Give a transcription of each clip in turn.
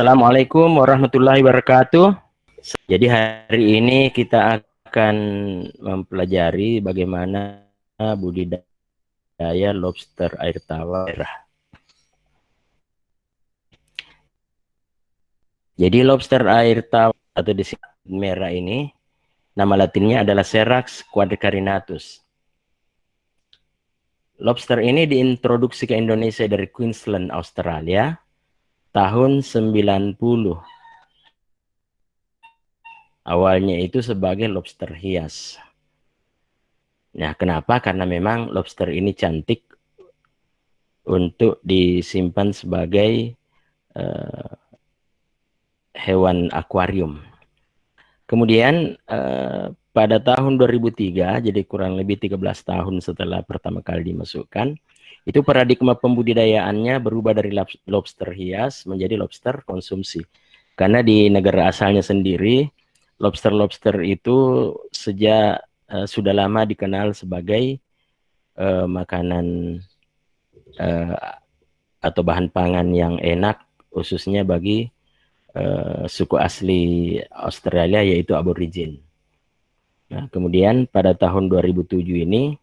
Assalamualaikum warahmatullahi wabarakatuh. Jadi hari ini kita akan mempelajari bagaimana budidaya lobster air tawar. Jadi lobster air tawar atau disebut merah ini, nama latinnya adalah Serax quadricarinatus. Lobster ini diintroduksi ke Indonesia dari Queensland, Australia, tahun 90. Awalnya itu sebagai lobster hias. Nah, kenapa? Karena memang lobster ini cantik untuk disimpan sebagai hewan akuarium. Kemudian pada tahun 2003, jadi kurang lebih 13 tahun setelah pertama kali dimasukkan, itu paradigma pembudidayaannya berubah dari lobster hias menjadi lobster konsumsi. Karena di negara asalnya sendiri, lobster-lobster itu sejak sudah lama dikenal sebagai makanan atau bahan pangan yang enak, khususnya bagi suku asli Australia, yaitu aborigin. Nah, kemudian pada tahun 2007 ini,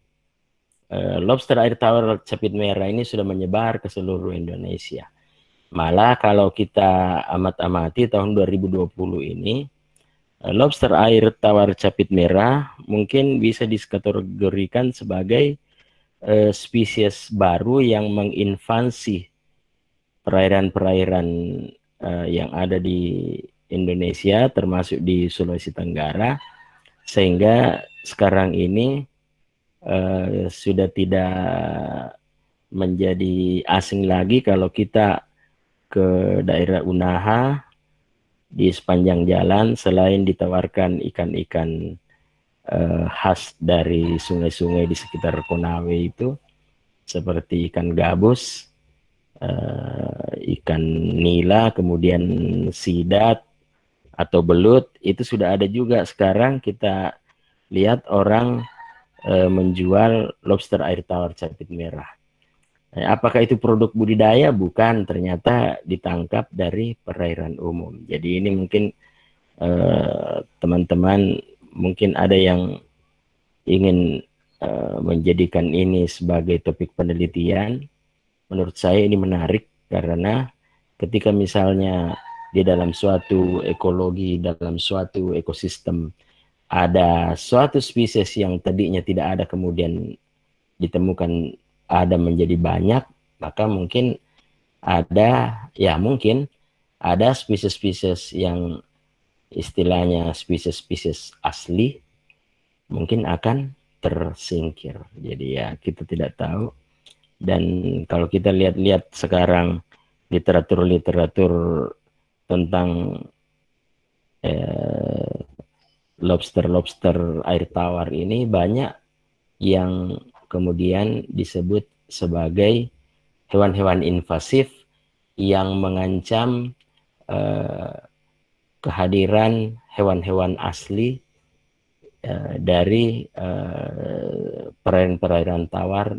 lobster air tawar capit merah ini sudah menyebar ke seluruh Indonesia. Malah kalau kita amat-amati tahun 2020 ini, lobster air tawar capit merah mungkin bisa dikategorikan sebagai spesies baru yang menginvasi perairan-perairan yang ada di Indonesia, termasuk di Sulawesi Tenggara, sehingga sekarang ini sudah tidak menjadi asing lagi kalau kita ke daerah Unaha, di sepanjang jalan selain ditawarkan ikan-ikan khas dari sungai-sungai di sekitar Konawe itu, seperti ikan gabus, ikan nila, kemudian sidat atau belut, itu sudah ada juga sekarang kita lihat orang menjual lobster air tawar capit merah. Apakah itu produk budidaya? Bukan, ternyata ditangkap dari perairan umum. Jadi ini mungkin teman-teman mungkin ada yang ingin menjadikan ini sebagai topik penelitian. Menurut saya ini menarik karena ketika misalnya di dalam suatu ekologi, dalam suatu ekosistem ada suatu spesies yang tadinya tidak ada kemudian ditemukan ada menjadi banyak, maka mungkin ada, ya mungkin ada spesies-spesies yang istilahnya spesies-spesies asli mungkin akan tersingkir. Jadi ya kita tidak tahu. Dan kalau kita lihat-lihat sekarang literatur-literatur tentang lobster-lobster air tawar ini, banyak yang kemudian disebut sebagai hewan-hewan invasif yang mengancam kehadiran hewan-hewan asli dari perairan-perairan tawar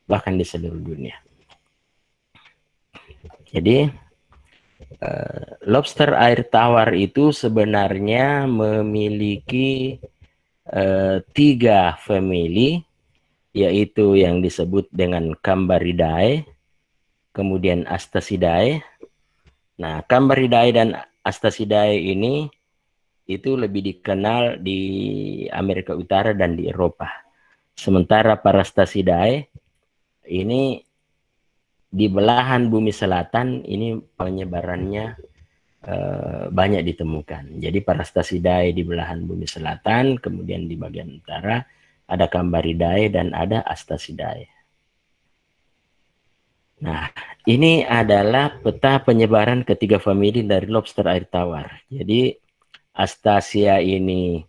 bahkan di seluruh dunia. Jadi lobster air tawar itu sebenarnya memiliki 3 famili, yaitu yang disebut dengan Cambaridae, kemudian Astacidae. Nah, Cambaridae dan Astacidae ini itu lebih dikenal di Amerika Utara dan di Eropa. Sementara Parastacidae ini di belahan bumi selatan ini penyebarannya banyak ditemukan. Jadi Parastacidae di belahan bumi selatan, kemudian di bagian utara ada Cambaridae dan ada Astacidae. Nah, ini adalah peta penyebaran ketiga famili dari lobster air tawar. Jadi Astacia ini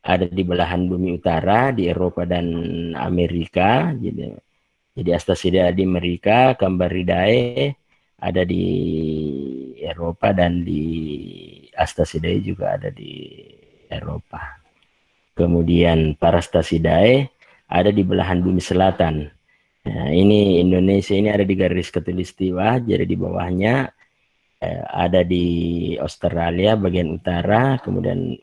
ada di belahan bumi utara, di Eropa dan Amerika. Jadi Astacidae di Amerika, Cambaridae ada di Eropa, dan di Astacidae juga ada di Eropa. Kemudian Parastacidae ada di belahan bumi selatan. Nah, ini Indonesia ini ada di garis khatulistiwa, jadi di bawahnya ada di Australia bagian utara, kemudian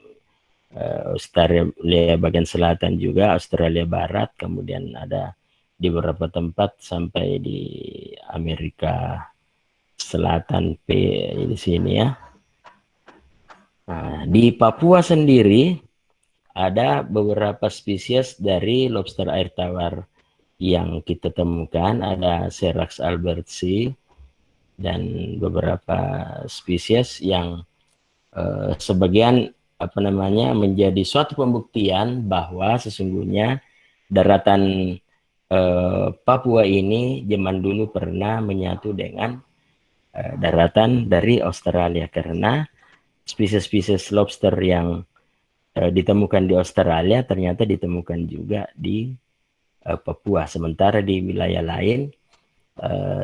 Australia bagian selatan juga, Australia Barat, kemudian ada di beberapa tempat sampai di Amerika Selatan di sini ya. Nah, di Papua sendiri ada beberapa spesies dari lobster air tawar yang kita temukan, ada Serax albertsi dan beberapa spesies yang sebagian menjadi suatu pembuktian bahwa sesungguhnya daratan Papua ini zaman dulu pernah menyatu dengan daratan dari Australia, karena spesies-spesies lobster yang ditemukan di Australia ternyata ditemukan juga di Papua, sementara di wilayah lain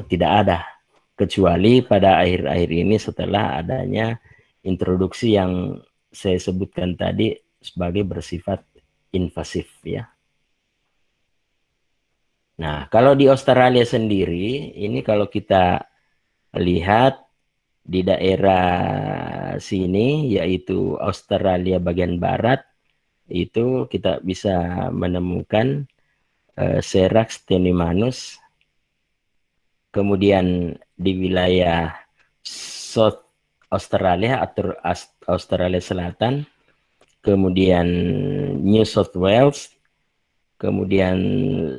tidak ada, kecuali pada akhir-akhir ini setelah adanya introduksi yang saya sebutkan tadi sebagai bersifat invasif ya. Nah, kalau di Australia sendiri, ini kalau kita lihat di daerah sini, yaitu Australia bagian barat, itu kita bisa menemukan Serax tenuimanus. Kemudian di wilayah South Australia atau Australia Selatan, kemudian New South Wales, kemudian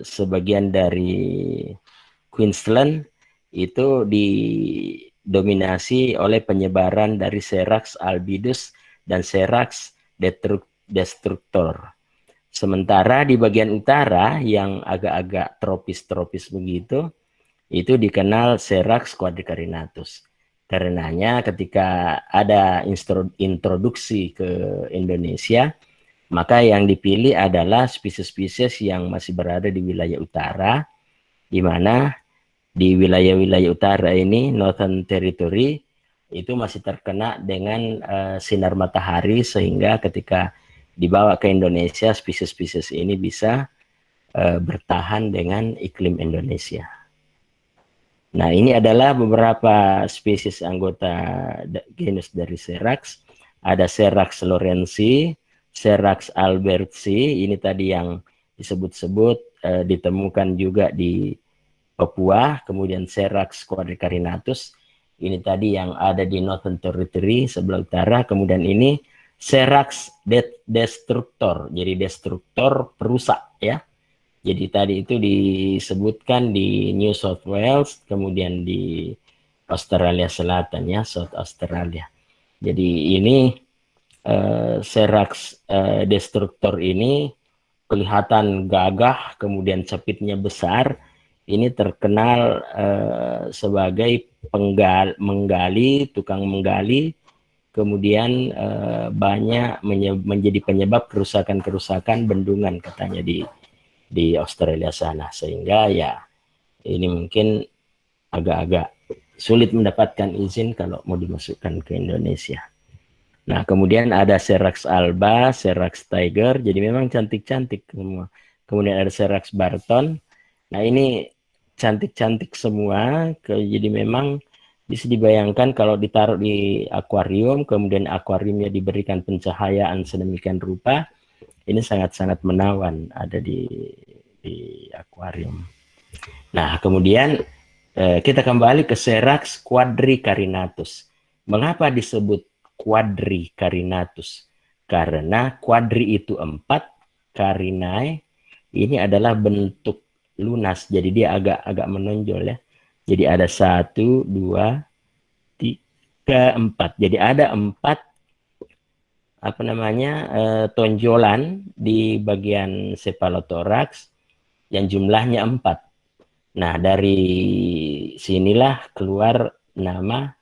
sebagian dari Queensland itu didominasi oleh penyebaran dari Serax albidus dan Serax destructor. Sementara di bagian utara yang agak-agak tropis-tropis begitu, itu dikenal Serax quadricarinatus. Karenanya ketika ada introduksi ke Indonesia, maka yang dipilih adalah spesies-spesies yang masih berada di wilayah utara, di mana di wilayah-wilayah utara ini, Northern Territory, itu masih terkena dengan sinar matahari, sehingga ketika dibawa ke Indonesia, spesies-spesies ini bisa bertahan dengan iklim Indonesia. Nah, ini adalah beberapa spesies anggota genus dari Serax. Ada Serax lawrenci, Serax albertsi, ini tadi yang disebut-sebut ditemukan juga di Papua, kemudian Serax quadricarinatus, ini tadi yang ada di Northern Territory sebelah utara, kemudian ini Serax destructor, jadi destruktor perusak ya. Jadi tadi itu disebutkan di New South Wales, kemudian di Australia Selatan ya, South Australia. Jadi ini Serax destruktor ini kelihatan gagah, kemudian capitnya besar. Ini terkenal sebagai menggali, tukang menggali, kemudian banyak menjadi penyebab kerusakan-kerusakan bendungan katanya di Australia sana, sehingga ya ini mungkin agak-agak sulit mendapatkan izin kalau mau dimasukkan ke Indonesia. Nah, kemudian ada Serax alba, Serax tiger, jadi memang cantik-cantik semua. Kemudian ada Serax barton. Nah, ini cantik-cantik semua, jadi memang bisa dibayangkan kalau ditaruh di akuarium, kemudian akuariumnya diberikan pencahayaan sedemikian rupa, ini sangat-sangat menawan ada di akuarium. Nah, kemudian kita kembali ke Serax quadricarinatus. Mengapa disebut quadricarinatus? Karena quadri itu 4, carinae ini adalah bentuk lunas, jadi dia agak menonjol ya. Jadi ada 1, 2, 3, 4. Jadi ada 4 tonjolan di bagian cephalothorax yang jumlahnya 4. Nah, dari sinilah keluar nama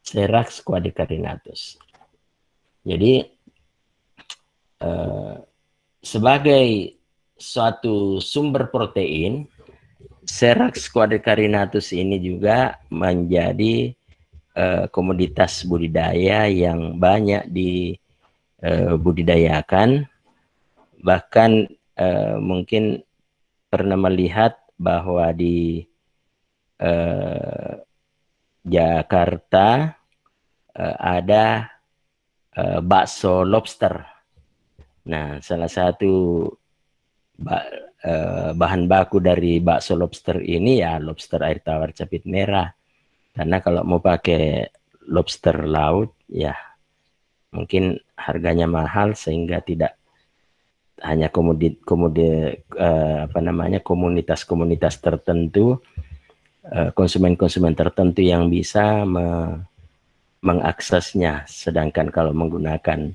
Serax quadricarinatus. Jadi sebagai suatu sumber protein, Serax quadricarinatus ini juga menjadi komoditas budidaya yang banyak dibudidayakan. Bahkan mungkin pernah melihat bahwa di Jakarta ada bakso lobster. Nah, salah satu bahan baku dari bakso lobster ini ya lobster air tawar capit merah. Karena kalau mau pakai lobster laut ya mungkin harganya mahal sehingga tidak hanya komunitas-komunitas tertentu, konsumen-konsumen tertentu yang bisa mengaksesnya. Sedangkan kalau menggunakan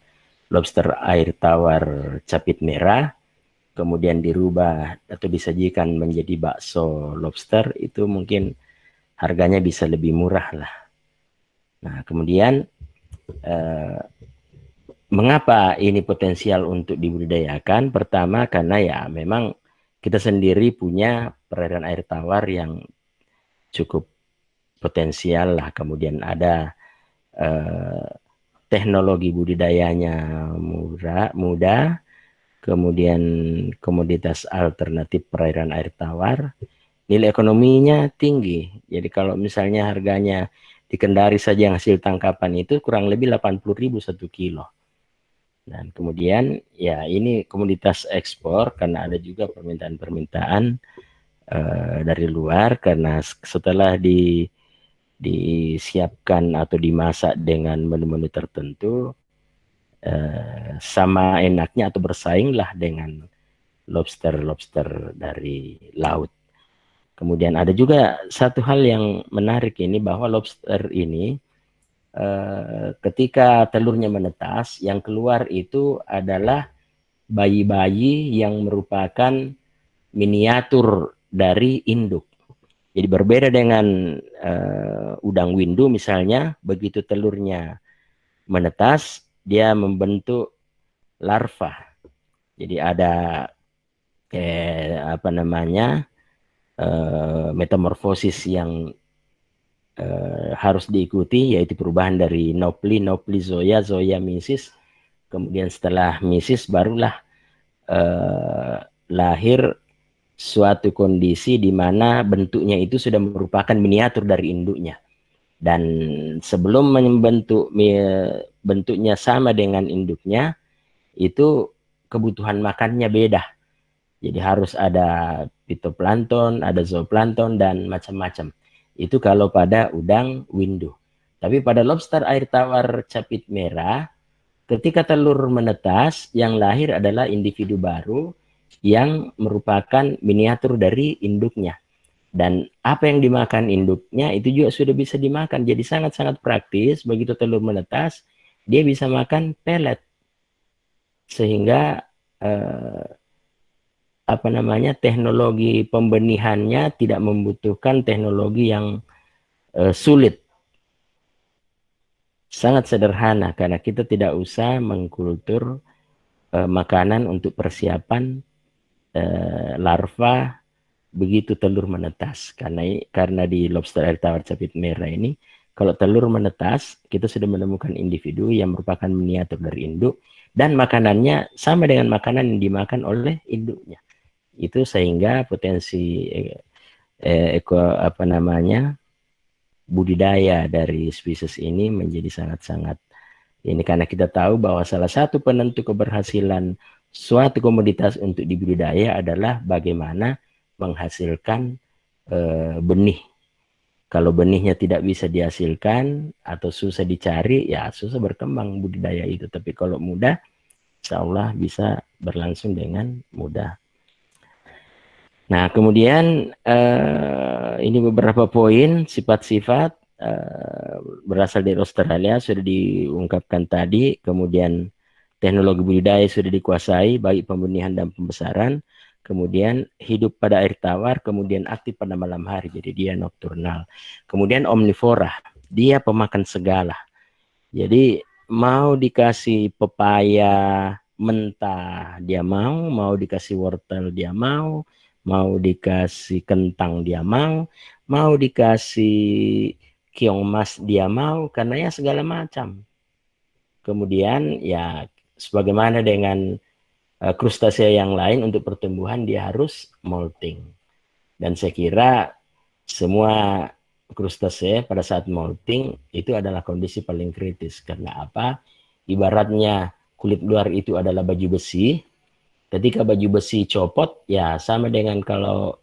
lobster air tawar capit merah, kemudian dirubah atau disajikan menjadi bakso lobster, itu mungkin harganya bisa lebih murah lah. Nah, kemudian mengapa ini potensial untuk dibudidayakan? Pertama, karena ya memang kita sendiri punya perairan air tawar yang cukup potensial lah. Kemudian ada teknologi budidayanya mudah, kemudian komoditas alternatif perairan air tawar, nilai ekonominya tinggi. Jadi kalau misalnya harganya di Kendari saja yang hasil tangkapan itu kurang lebih 80.000 1 kilo. Dan kemudian ya ini komoditas ekspor karena ada juga permintaan-permintaan dari luar, karena setelah disiapkan atau dimasak dengan menu-menu tertentu sama enaknya atau bersainglah dengan lobster-lobster dari laut. Kemudian ada juga satu hal yang menarik ini, bahwa lobster ini ketika telurnya menetas, yang keluar itu adalah bayi-bayi yang merupakan miniatur dari induk. Jadi berbeda dengan udang windu misalnya, begitu telurnya menetas, dia membentuk larva. Jadi ada metamorfosis yang harus diikuti, yaitu perubahan dari nopli zoya, zoya misis. Kemudian setelah misis barulah lahir suatu kondisi di mana bentuknya itu sudah merupakan miniatur dari induknya. Dan sebelum membentuk bentuknya sama dengan induknya, itu kebutuhan makannya beda. Jadi harus ada fitoplankton, ada zooplankton, dan macam-macam. Itu kalau pada udang windu. Tapi pada lobster air tawar capit merah, ketika telur menetas, yang lahir adalah individu baru yang merupakan miniatur dari induknya. Dan apa yang dimakan induknya itu juga sudah bisa dimakan. Jadi sangat-sangat praktis, begitu telur menetas, dia bisa makan pelet. Sehingga teknologi pembenihannya tidak membutuhkan teknologi yang sulit. Sangat sederhana karena kita tidak usah mengkultur makanan untuk persiapan larva begitu telur menetas. Karena di lobster air tawar capit merah ini, kalau telur menetas, kita sudah menemukan individu yang merupakan miniatur dari induk, dan makanannya sama dengan makanan yang dimakan oleh induknya. Itu sehingga potensi budidaya dari spesies ini menjadi sangat-sangat ini, karena kita tahu bahwa salah satu penentu keberhasilan suatu komoditas untuk dibudidaya adalah bagaimana menghasilkan benih. Kalau benihnya tidak bisa dihasilkan atau susah dicari, ya susah berkembang budidaya itu. Tapi kalau mudah, insya Allah bisa berlangsung dengan mudah. Nah, kemudian ini beberapa poin sifat-sifat berasal dari Australia sudah diungkapkan tadi. Kemudian teknologi budidaya sudah dikuasai, baik pembenihan dan pembesaran. Kemudian hidup pada air tawar, kemudian aktif pada malam hari, jadi dia nokturnal. Kemudian omnivora, dia pemakan segala. Jadi mau dikasih pepaya mentah dia mau dikasih wortel dia mau dikasih kentang dia mau dikasih keong mas dia mau, karena ya segala macam. Kemudian ya sebagaimana dengan krustasea yang lain, untuk pertumbuhan dia harus molting. Dan saya kira semua krustase pada saat molting itu adalah kondisi paling kritis. Karena apa? Ibaratnya kulit luar itu adalah baju besi. Ketika baju besi copot, ya sama dengan kalau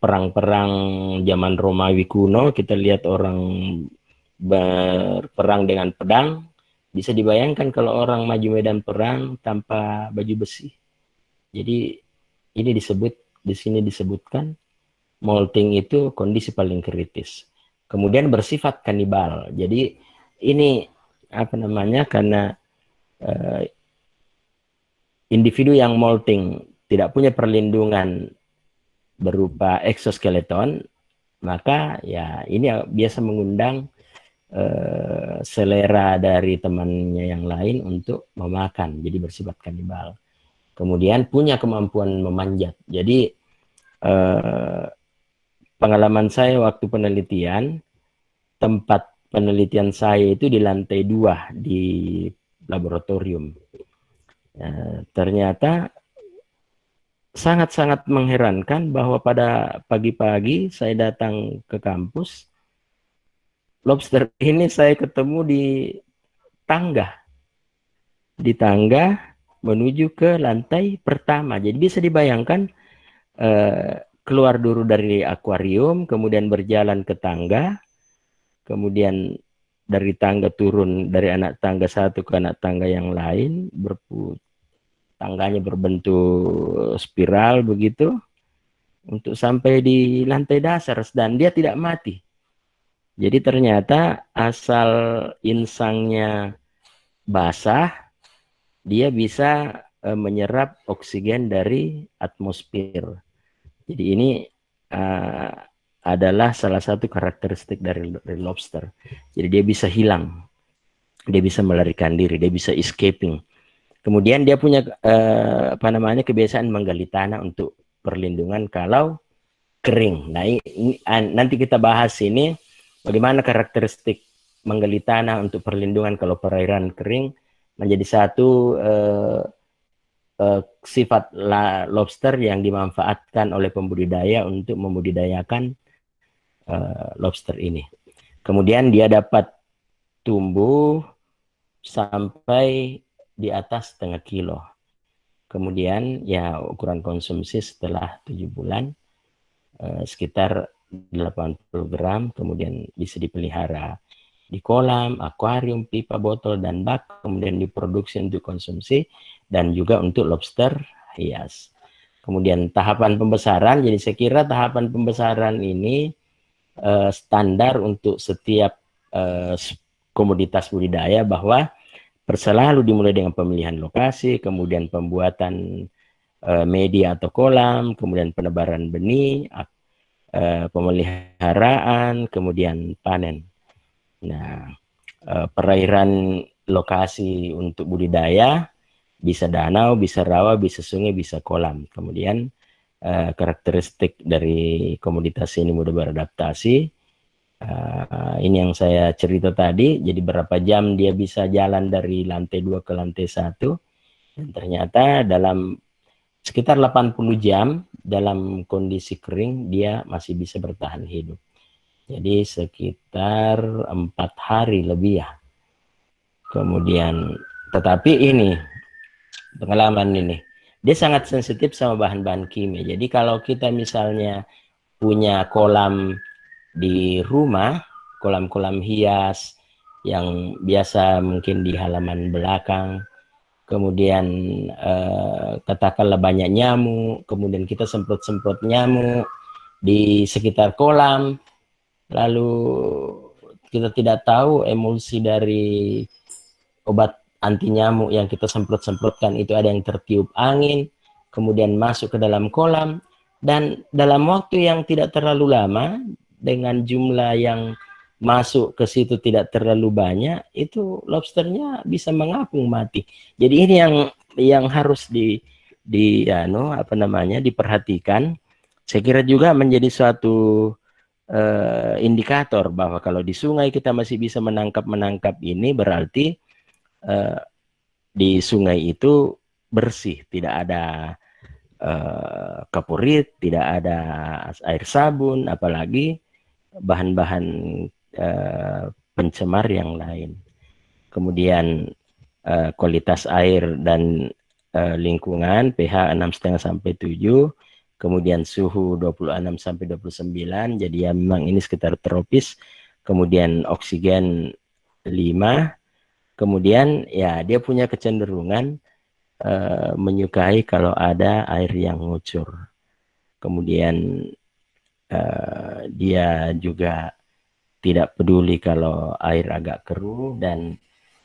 perang-perang zaman Romawi kuno, kita lihat orang berperang dengan pedang, bisa dibayangkan kalau orang maju medan perang tanpa baju besi. Jadi ini di sini disebutkan molting itu kondisi paling kritis. Kemudian bersifat kanibal. Jadi ini apa namanya, karena uh, individu yang molting tidak punya perlindungan berupa exoskeleton, maka ya ini biasa mengundang selera dari temannya yang lain untuk memakan, jadi bersifat kanibal. Kemudian punya kemampuan memanjat. Jadi pengalaman saya waktu penelitian, tempat penelitian saya itu di lantai 2 di laboratorium. Ternyata sangat-sangat mengherankan bahwa pada pagi-pagi saya datang ke kampus, lobster ini saya ketemu tangga, di tangga menuju ke lantai pertama. Jadi bisa dibayangkan keluar dulu dari akuarium, kemudian berjalan ke tangga, kemudian dari tangga turun dari anak tangga satu ke anak tangga yang lain, tangganya berbentuk spiral begitu, untuk sampai di lantai dasar, dan dia tidak mati. Jadi ternyata asal insangnya basah, dia bisa menyerap oksigen dari atmosfer. Jadi ini adalah salah satu karakteristik dari lobster. Jadi dia bisa hilang, dia bisa melarikan diri, dia bisa escaping. Kemudian dia punya apa namanya, kebiasaan menggali tanah untuk perlindungan kalau kering. Nah, nanti kita bahas ini bagaimana karakteristik menggali tanah untuk perlindungan kalau perairan kering menjadi satu sifat lobster yang dimanfaatkan oleh pembudidaya untuk membudidayakan lobster ini. Kemudian dia dapat tumbuh sampai di atas setengah kilo. Kemudian ya ukuran konsumsi setelah 7 bulan sekitar 80 gram, kemudian bisa dipelihara di kolam, akuarium, pipa, botol, dan bak, kemudian diproduksi untuk konsumsi dan juga untuk lobster hias. Kemudian tahapan pembesaran, jadi saya kira tahapan pembesaran ini standar untuk setiap komoditas budidaya, bahwa selalu dimulai dengan pemilihan lokasi, kemudian pembuatan media atau kolam, kemudian penebaran benih, pemeliharaan, kemudian panen. Nah, perairan lokasi untuk budidaya bisa danau, bisa rawa, bisa sungai, bisa kolam. Kemudian karakteristik dari komoditas ini mudah beradaptasi. Ini yang saya cerita tadi, jadi berapa jam dia bisa jalan dari lantai 2 ke lantai 1. Dan ternyata dalam sekitar 80 jam dalam kondisi kering dia masih bisa bertahan hidup. Jadi sekitar 4 hari lebih ya. Kemudian tetapi ini pengalaman ini, dia sangat sensitif sama bahan-bahan kimia. Jadi kalau kita misalnya punya kolam di rumah, kolam-kolam hias yang biasa mungkin di halaman belakang, kemudian katakanlah banyak nyamuk, kemudian kita semprot-semprot nyamuk di sekitar kolam, lalu kita tidak tahu emulsi dari obat anti nyamuk yang kita semprot-semprotkan itu ada yang tertiup angin, kemudian masuk ke dalam kolam, dan dalam waktu yang tidak terlalu lama, dengan jumlah yang masuk ke situ tidak terlalu banyak, itu lobsternya bisa mengapung mati. Jadi ini yang harus apa namanya, diperhatikan. Saya kira juga menjadi suatu indikator bahwa kalau di sungai kita masih bisa menangkap ini, berarti di sungai itu bersih, tidak ada kapurit, tidak ada air sabun, apalagi bahan-bahan pencemar yang lain. Kemudian kualitas air dan lingkungan pH 6,5 sampai 7, kemudian suhu 26 sampai 29, jadi ya memang ini sekitar tropis. Kemudian oksigen 5, kemudian ya dia punya kecenderungan menyukai kalau ada air yang ngucur. Kemudian dia juga tidak peduli kalau air agak keruh, dan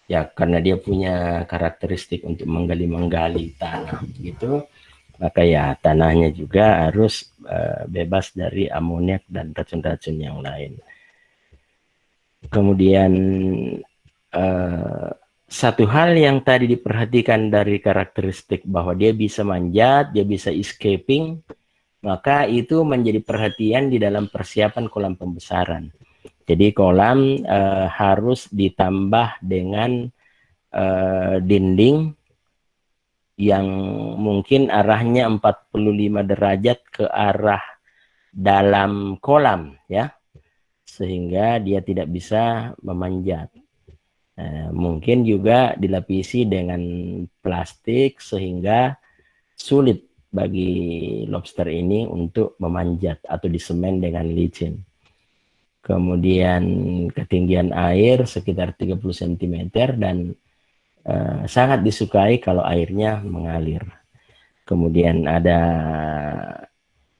ya karena dia punya karakteristik untuk menggali-menggali tanah gitu, maka ya tanahnya juga harus bebas dari amoniak dan racun-racun yang lain. Kemudian satu hal yang tadi diperhatikan dari karakteristik bahwa dia bisa manjat, dia bisa escaping, maka itu menjadi perhatian di dalam persiapan kolam pembesaran. Jadi kolam harus ditambah dengan dinding yang mungkin arahnya 45 derajat ke arah dalam kolam ya, sehingga dia tidak bisa memanjat. Mungkin juga dilapisi dengan plastik sehingga sulit bagi lobster ini untuk memanjat, atau disemen dengan licin. Kemudian ketinggian air sekitar 30 cm dan sangat disukai kalau airnya mengalir. Kemudian ada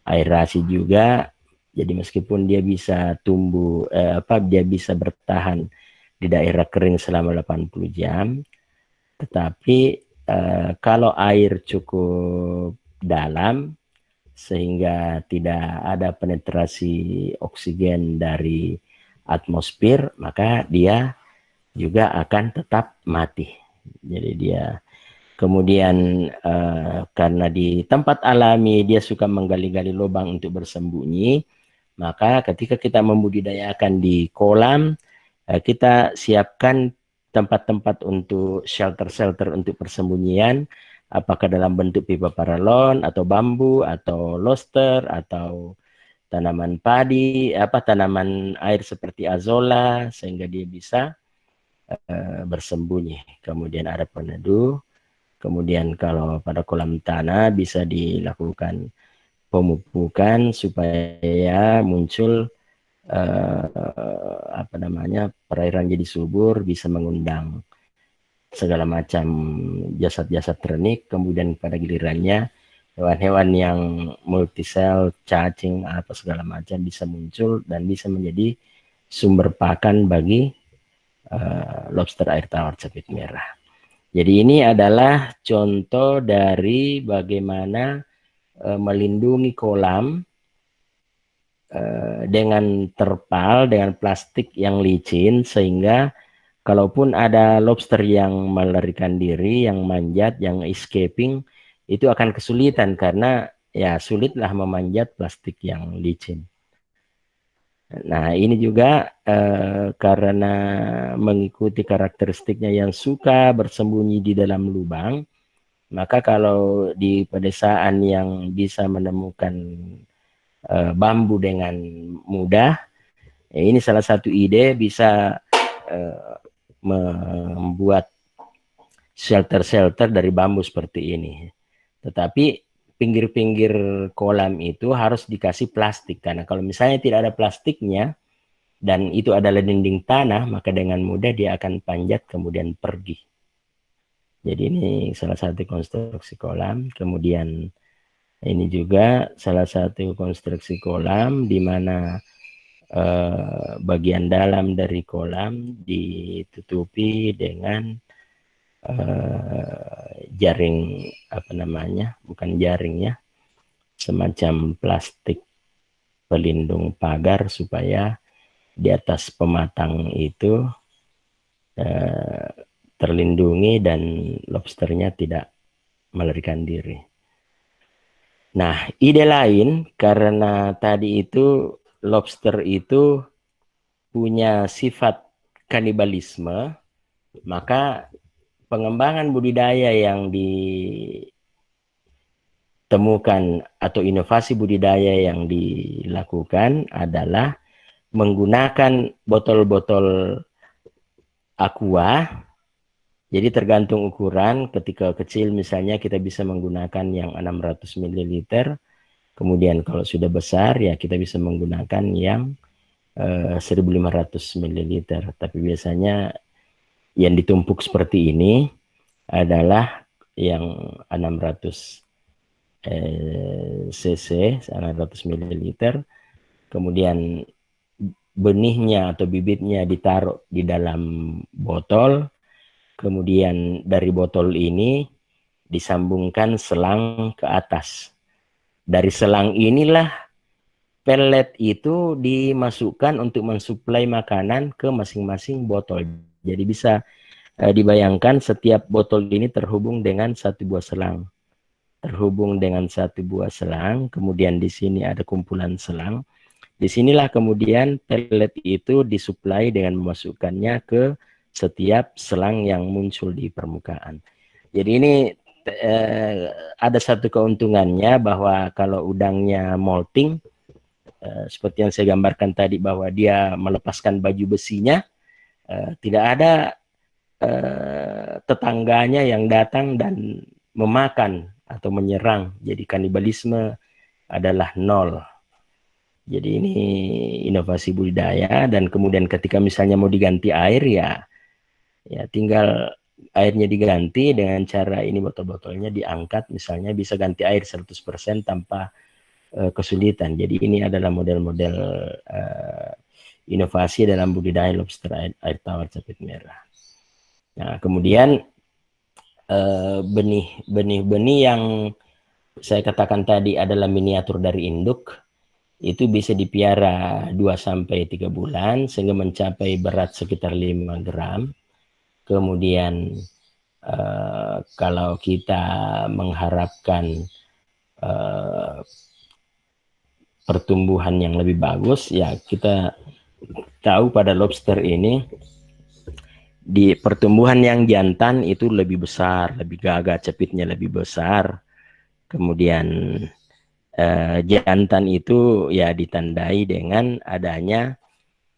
aerasi juga, jadi meskipun dia bisa tumbuh dia bisa bertahan di daerah kering selama 80 jam, tetapi kalau air cukup dalam sehingga tidak ada penetrasi oksigen dari atmosfer, maka dia juga akan tetap mati. Jadi dia kemudian karena di tempat alami dia suka menggali-gali lubang untuk bersembunyi, maka ketika kita membudidayakan di kolam, kita siapkan tempat-tempat untuk shelter-shelter untuk persembunyian, apakah dalam bentuk pipa paralon atau bambu atau lobster atau tanaman padi, tanaman air seperti azolla, sehingga dia bisa bersembunyi. Kemudian ada peneduh. Kemudian kalau pada kolam tanah bisa dilakukan pemupukan supaya muncul perairan jadi subur, bisa mengundang segala macam jasad-jasad ternik. Kemudian pada gilirannya hewan-hewan yang multisel, cacing, apa segala macam bisa muncul dan bisa menjadi sumber pakan bagi lobster air tawar capit merah. Jadi ini adalah contoh dari bagaimana melindungi kolam dengan terpal, dengan plastik yang licin, sehingga kalaupun ada lobster yang melarikan diri, yang manjat, yang escaping, itu akan kesulitan karena ya sulitlah memanjat plastik yang licin. Nah ini juga karena mengikuti karakteristiknya yang suka bersembunyi di dalam lubang, maka kalau di pedesaan yang bisa menemukan bambu dengan mudah, ya ini salah satu ide bisa membuat shelter-shelter dari bambu seperti ini. Tetapi pinggir-pinggir kolam itu harus dikasih plastik, karena kalau misalnya tidak ada plastiknya dan itu adalah dinding tanah, maka dengan mudah dia akan panjat kemudian pergi. Jadi ini salah satu konstruksi kolam. Kemudian ini juga salah satu konstruksi kolam di mana bagian dalam dari kolam ditutupi dengan jaring, bukan jaring ya, semacam plastik pelindung pagar supaya di atas pematang itu terlindungi dan lobsternya tidak melarikan diri. Nah, ide lain karena tadi itu lobster itu punya sifat kanibalisme, maka pengembangan budidaya yang ditemukan atau inovasi budidaya yang dilakukan adalah menggunakan botol-botol aqua. Jadi tergantung ukuran, ketika kecil misalnya kita bisa menggunakan yang 600 ml, kemudian kalau sudah besar ya kita bisa menggunakan yang 1500 ml. Tapi biasanya yang ditumpuk seperti ini adalah yang 600 cc, 600 ml, kemudian benihnya atau bibitnya ditaruh di dalam botol, kemudian dari botol ini disambungkan selang ke atas. Dari selang inilah pellet itu dimasukkan untuk mensuplai makanan ke masing-masing botol. Jadi bisa dibayangkan setiap botol ini terhubung dengan satu buah selang. Kemudian di sini ada kumpulan selang. Disinilah kemudian pellet itu disuplai dengan memasukkannya ke setiap selang yang muncul di permukaan. Jadi ini ada satu keuntungannya bahwa kalau udangnya molting, seperti yang saya gambarkan tadi bahwa dia melepaskan baju besinya, tidak ada tetangganya yang datang dan memakan atau menyerang. Jadi kanibalisme adalah nol. Jadi ini inovasi budidaya, dan kemudian ketika misalnya mau diganti air ya tinggal airnya diganti dengan cara ini, botol-botolnya diangkat, misalnya bisa ganti air 100% tanpa kesulitan. Jadi ini adalah model-model inovasi dalam budidaya lobster air tawar capit merah. Nah, kemudian benih-benih yang saya katakan tadi adalah miniatur dari induk, itu bisa dipiara 2-3 bulan sehingga mencapai berat sekitar 5 gram. Kemudian kalau kita mengharapkan pertumbuhan yang lebih bagus, ya kita tahu pada lobster ini di pertumbuhan yang jantan itu lebih besar, lebih gagah, capitnya lebih besar. Kemudian jantan itu ya ditandai dengan adanya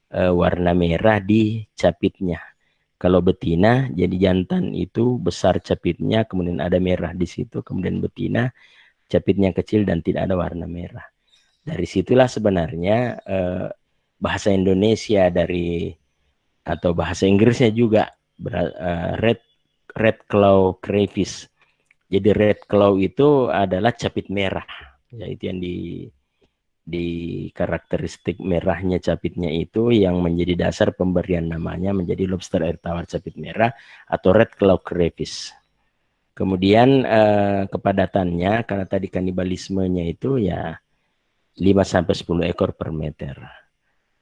warna merah di capitnya. Kalau betina, jadi jantan itu besar capitnya, kemudian ada merah di situ, kemudian betina capitnya kecil dan tidak ada warna merah. Dari situlah sebenarnya bahasa Indonesia atau bahasa Inggrisnya juga red claw crayfish. Jadi red claw itu adalah capit merah, yaitu yang di karakteristik merahnya capitnya itu yang menjadi dasar pemberian namanya menjadi lobster air tawar capit merah atau red claw crayfish. Kemudian kepadatannya, karena tadi kanibalismenya itu ya 5-10 ekor per meter.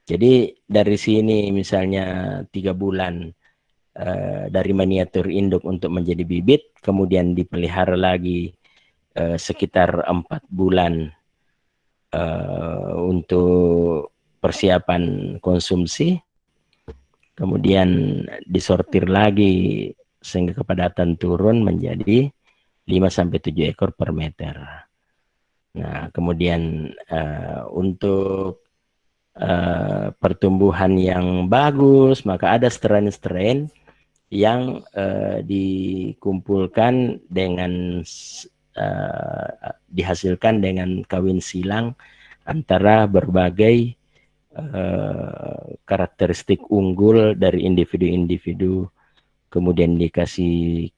Jadi dari sini misalnya 3 bulan dari miniatur induk untuk menjadi bibit, kemudian dipelihara lagi sekitar 4 bulan untuk persiapan konsumsi, kemudian disortir lagi sehingga kepadatan turun menjadi 5-7 ekor per meter. Nah, kemudian untuk pertumbuhan yang bagus, maka ada strain-strain yang dikumpulkan dengan dihasilkan dengan kawin silang antara berbagai karakteristik unggul dari individu-individu, kemudian dikasih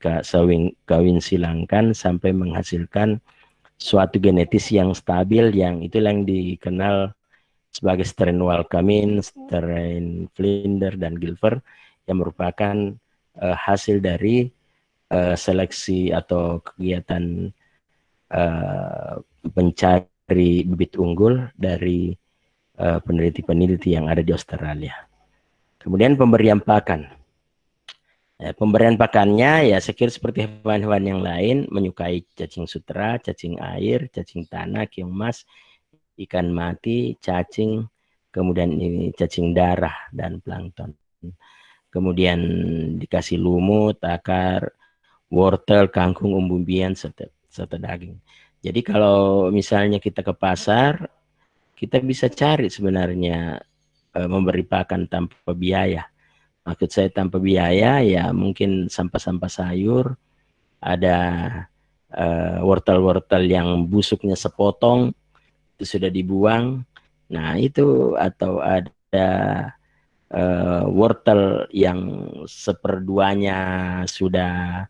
kawin silangkan sampai menghasilkan suatu genetis yang stabil, yang itulah yang dikenal sebagai strain Welkamin, strain Flinder, dan Gilfer, yang merupakan hasil dari seleksi atau kegiatan mencari bibit unggul dari peneliti-peneliti yang ada di Australia. Kemudian pemberian pakan. Pemberian pakannya ya sekira seperti hewan-hewan yang lain, menyukai cacing sutra, cacing air, cacing tanah, keong mas, ikan mati, cacing, kemudian ini cacing darah dan plankton. Kemudian dikasih lumut, akar, wortel, kangkung, umbi-umbian, serta daging. Jadi kalau misalnya kita ke pasar, kita bisa cari sebenarnya memberi pakan tanpa biaya. Maksud saya tanpa biaya ya mungkin sampah-sampah sayur, ada wortel-wortel yang busuknya sepotong itu sudah dibuang. Nah itu, atau ada wortel yang seperduanya sudah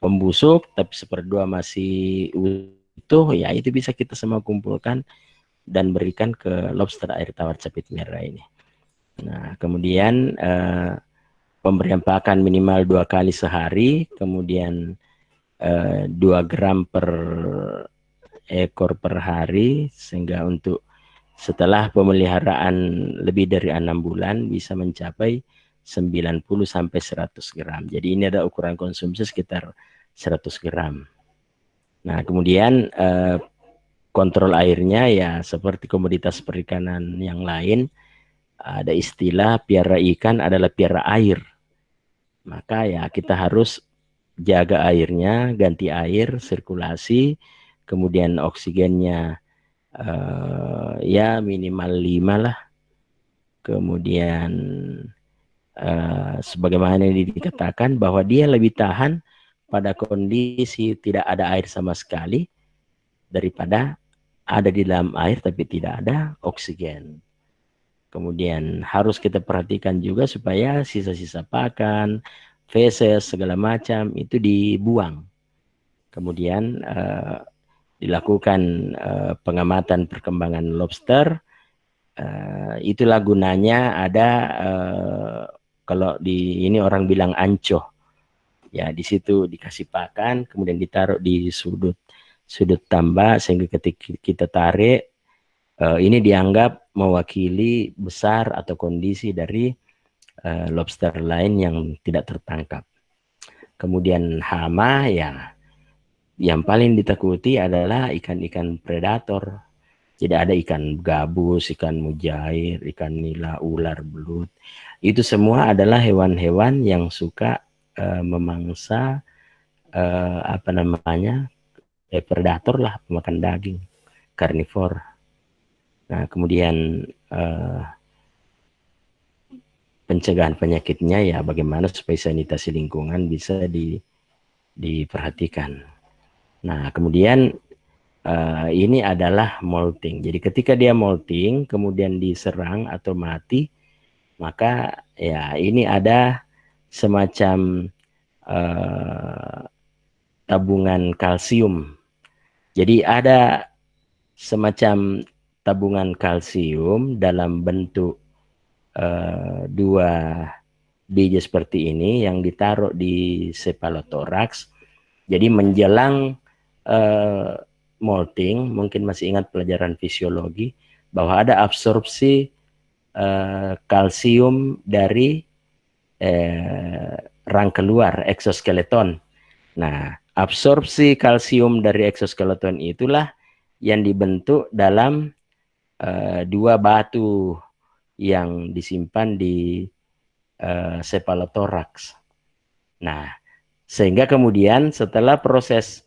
membusuk tapi seperdua masih utuh, ya itu bisa kita semua kumpulkan dan berikan ke lobster air tawar capit merah ini. Nah kemudian pemberian pakan minimal 2 kali sehari, kemudian 2 gram per ekor per hari, sehingga untuk setelah pemeliharaan lebih dari 6 bulan bisa mencapai 90 sampai 100 gram. Jadi ini ada ukuran konsumsi sekitar 100 gram. Nah kemudian kontrol airnya ya seperti komoditas perikanan yang lain, ada istilah piara ikan adalah piara air. Maka ya kita harus jaga airnya, ganti air, sirkulasi, kemudian oksigennya ya minimal 5 lah. Kemudian sebagaimana yang dikatakan bahwa dia lebih tahan pada kondisi tidak ada air sama sekali daripada ada di dalam air tapi tidak ada oksigen. Kemudian harus kita perhatikan juga supaya sisa-sisa pakan, feses, segala macam itu dibuang. Kemudian dilakukan pengamatan perkembangan lobster. Itulah gunanya ada kalau di ini orang bilang ancoh. Ya di situ dikasih pakan, kemudian ditaruh di sudut tambak sehingga ketika kita tarik ini dianggap mewakili besar atau kondisi dari lobster lain yang tidak tertangkap. Kemudian hama ya yang paling ditakuti adalah ikan-ikan predator. Jadi ada ikan gabus, ikan mujair, ikan nila, ular, belut. Itu semua adalah hewan-hewan yang suka memangsa apa namanya predator lah, pemakan daging, karnivor. Nah kemudian pencegahan penyakitnya ya bagaimana supaya sanitasi lingkungan bisa diperhatikan. Nah kemudian ini adalah molting. Jadi ketika dia molting kemudian diserang atau mati, maka ya ini ada semacam tabungan kalsium. Jadi ada semacam tabungan kalsium dalam bentuk 2 biji seperti ini yang ditaruh di cephalothorax. Jadi menjelang molting, mungkin masih ingat pelajaran fisiologi bahwa ada absorpsi kalsium dari rangka luar eksoskeleton. Nah, absorpsi kalsium dari eksoskeleton itulah yang dibentuk dalam 2 batu yang disimpan di cephalothorax. Nah, sehingga kemudian setelah proses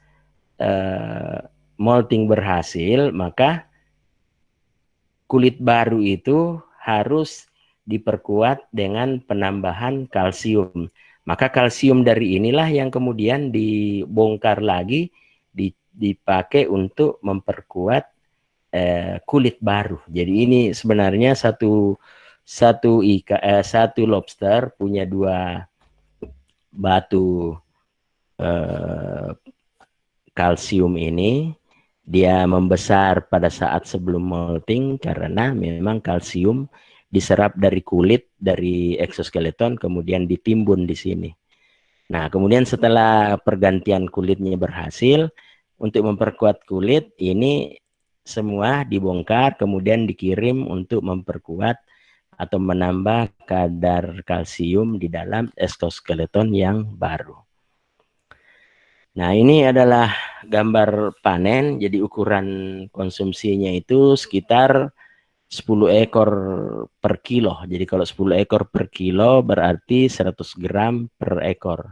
molting berhasil, maka kulit baru itu harus diperkuat dengan penambahan kalsium. Maka kalsium dari inilah yang kemudian dibongkar lagi, dipakai untuk memperkuat kulit baru. Jadi ini sebenarnya satu lobster punya 2 batu kalsium ini. Dia membesar pada saat sebelum molting karena memang kalsium diserap dari kulit dari eksoskeleton kemudian ditimbun di sini. Nah, kemudian setelah pergantian kulitnya berhasil, untuk memperkuat kulit ini semua dibongkar kemudian dikirim untuk memperkuat atau menambah kadar kalsium di dalam eksoskeleton yang baru. Nah, ini adalah gambar panen. Jadi ukuran konsumsinya itu sekitar 10 ekor per kilo. Jadi kalau 10 ekor per kilo berarti 100 gram per ekor.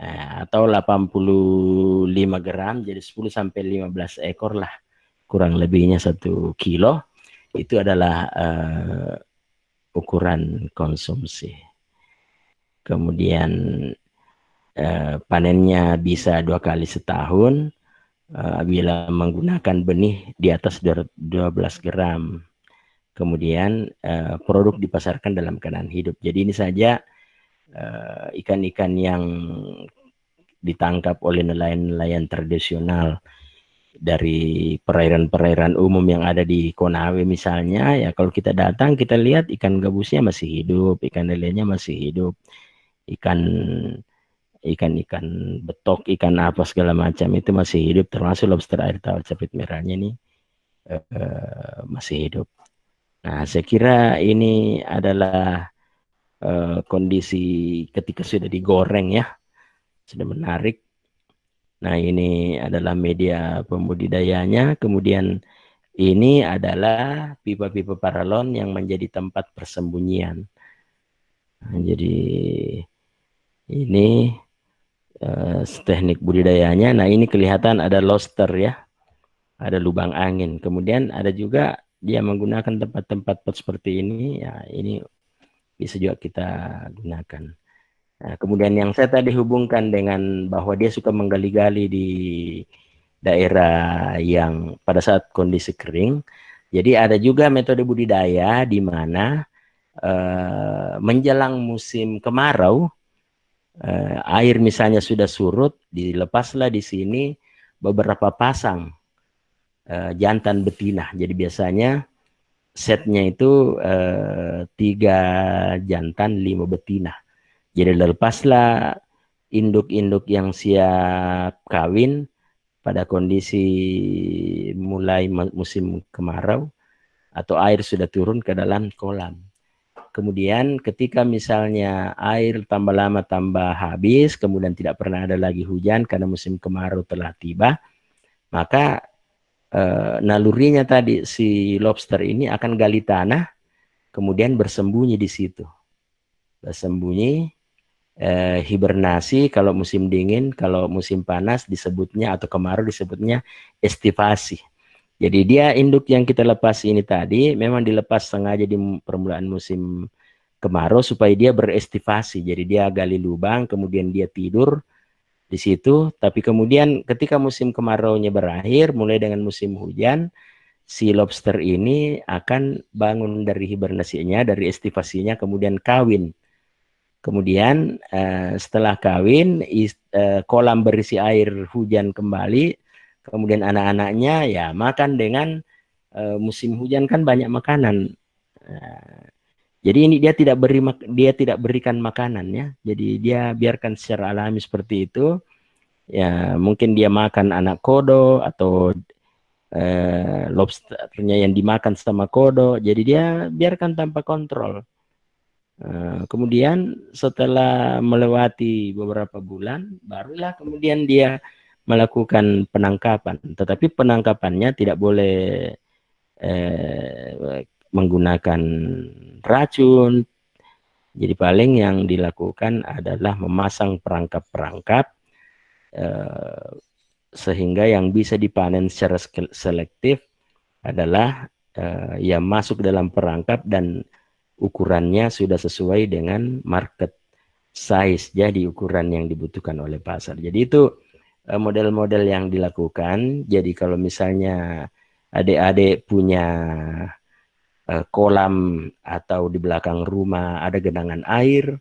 Nah, atau 85 gram, jadi 10 sampai 15 ekor lah. Kurang lebihnya 1 kilo. Itu adalah ukuran konsumsi. Kemudian panennya bisa 2 kali setahun bila menggunakan benih di atas 12 gram. Kemudian produk dipasarkan dalam keadaan hidup. Jadi ini saja ikan-ikan yang ditangkap oleh nelayan-nelayan tradisional dari perairan-perairan umum yang ada di Konawe misalnya. Ya kalau kita datang kita lihat ikan gabusnya masih hidup, ikan lelenya masih hidup, ikan ikan betok, ikan apa segala macam itu masih hidup, termasuk lobster air tawar capit merahnya ini masih hidup. Nah, saya kira ini adalah kondisi ketika sudah digoreng ya, sudah menarik. Nah, ini adalah media pembudidayanya, kemudian ini adalah pipa-pipa paralon yang menjadi tempat persembunyian. Nah, jadi ini teknik budidayanya. Nah, ini kelihatan ada lobster ya, ada lubang angin. Kemudian ada juga dia menggunakan tempat-tempat pot seperti ini. Ya, ini bisa juga kita gunakan. Nah, kemudian yang saya tadi hubungkan dengan bahwa dia suka menggali-gali di daerah yang pada saat kondisi kering. Jadi ada juga metode budidaya di mana menjelang musim kemarau, air misalnya sudah surut, dilepaslah di sini beberapa pasang jantan betina. Jadi biasanya setnya itu 3 jantan 5 betina. Jadi lepaslah induk-induk yang siap kawin pada kondisi mulai musim kemarau atau air sudah turun ke dalam kolam. Kemudian ketika misalnya air tambah lama tambah habis, kemudian tidak pernah ada lagi hujan karena musim kemarau telah tiba, maka nalurinya tadi si lobster ini akan gali tanah, kemudian bersembunyi di situ. Bersembunyi, hibernasi kalau musim dingin, kalau musim panas disebutnya atau kemarau disebutnya estivasi. Jadi dia induk yang kita lepas ini tadi memang dilepas sengaja di permulaan musim kemarau supaya dia berestivasi. Jadi dia gali lubang, kemudian dia tidur di situ. Tapi kemudian ketika musim kemaraunya berakhir, mulai dengan musim hujan, si lobster ini akan bangun dari hibernasinya, dari estivasinya, kemudian kawin. Kemudian setelah kawin, kolam berisi air hujan kembali, kemudian anak-anaknya ya makan dengan musim hujan kan banyak makanan. Jadi ini dia tidak berikan makanan ya. Jadi dia biarkan secara alami seperti itu. Ya mungkin dia makan anak kodo atau lobsternya yang dimakan sama kodo. Jadi dia biarkan tanpa kontrol. Kemudian setelah melewati beberapa bulan, barulah kemudian dia melakukan penangkapan. Tetapi penangkapannya tidak boleh menggunakan racun. Jadi paling yang dilakukan adalah memasang perangkap-perangkap sehingga yang bisa dipanen secara selektif adalah yang masuk dalam perangkap dan ukurannya sudah sesuai dengan market size, jadi ukuran yang dibutuhkan oleh pasar. Jadi itu model-model yang dilakukan. Jadi kalau misalnya adik-adik punya kolam atau di belakang rumah ada genangan air,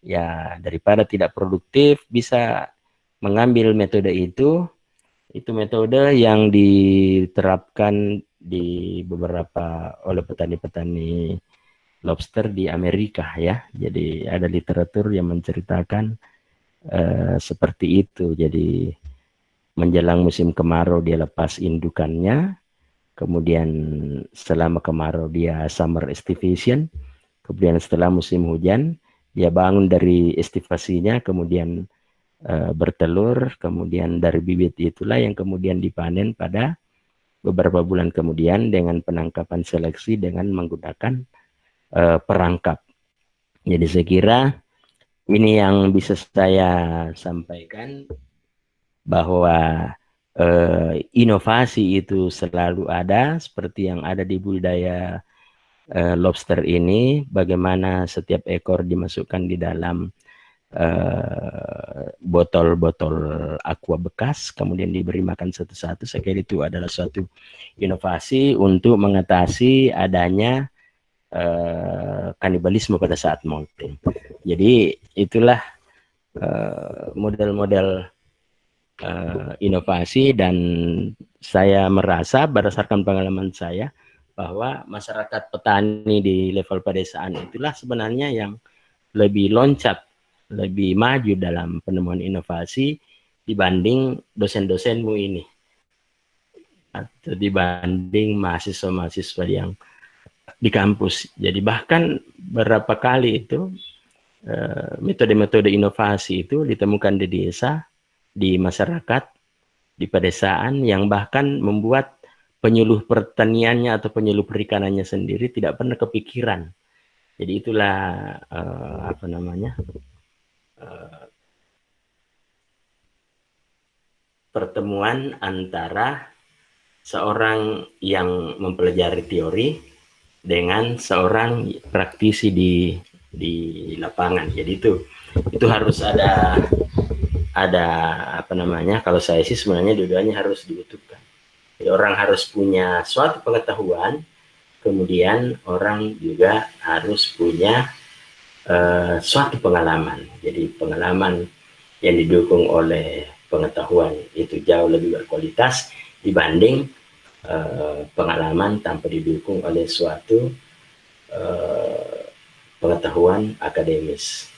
ya daripada tidak produktif bisa mengambil metode itu. Itu metode yang diterapkan di beberapa oleh petani-petani lobster di Amerika ya. Jadi ada literatur yang menceritakan seperti itu. Jadi menjelang musim kemarau dia lepas indukannya, kemudian selama kemarau dia summer estivation, kemudian setelah musim hujan dia bangun dari estivasinya, kemudian bertelur, kemudian dari bibit itulah yang kemudian dipanen pada beberapa bulan kemudian dengan penangkapan seleksi dengan menggunakan perangkap. Jadi saya kira ini yang bisa saya sampaikan, bahwa inovasi itu selalu ada seperti yang ada di budidaya lobster ini, bagaimana setiap ekor dimasukkan di dalam botol-botol aqua bekas, kemudian diberi makan satu-satu. Saya kira itu adalah suatu inovasi untuk mengatasi adanya kanibalisme pada saat molting. Jadi itulah model-model inovasi, dan saya merasa berdasarkan pengalaman saya bahwa masyarakat petani di level pedesaan itulah sebenarnya yang lebih loncat, lebih maju dalam penemuan inovasi dibanding dosen-dosenmu ini, atau dibanding mahasiswa-mahasiswa yang di kampus. Jadi bahkan beberapa kali itu metode-metode inovasi itu ditemukan di desa, di masyarakat, di pedesaan, yang bahkan membuat penyuluh pertaniannya atau penyuluh perikanannya sendiri tidak pernah kepikiran. Jadi itulah apa namanya, pertemuan antara seorang yang mempelajari teori dengan seorang praktisi di lapangan. Jadi itu harus ada apa namanya, kalau saya sih sebenarnya dua-duanya harus dibutuhkan. Jadi orang harus punya suatu pengetahuan, kemudian orang juga harus punya suatu pengalaman. Jadi pengalaman yang didukung oleh pengetahuan itu jauh lebih berkualitas dibanding pengalaman tanpa didukung oleh suatu pengetahuan akademis.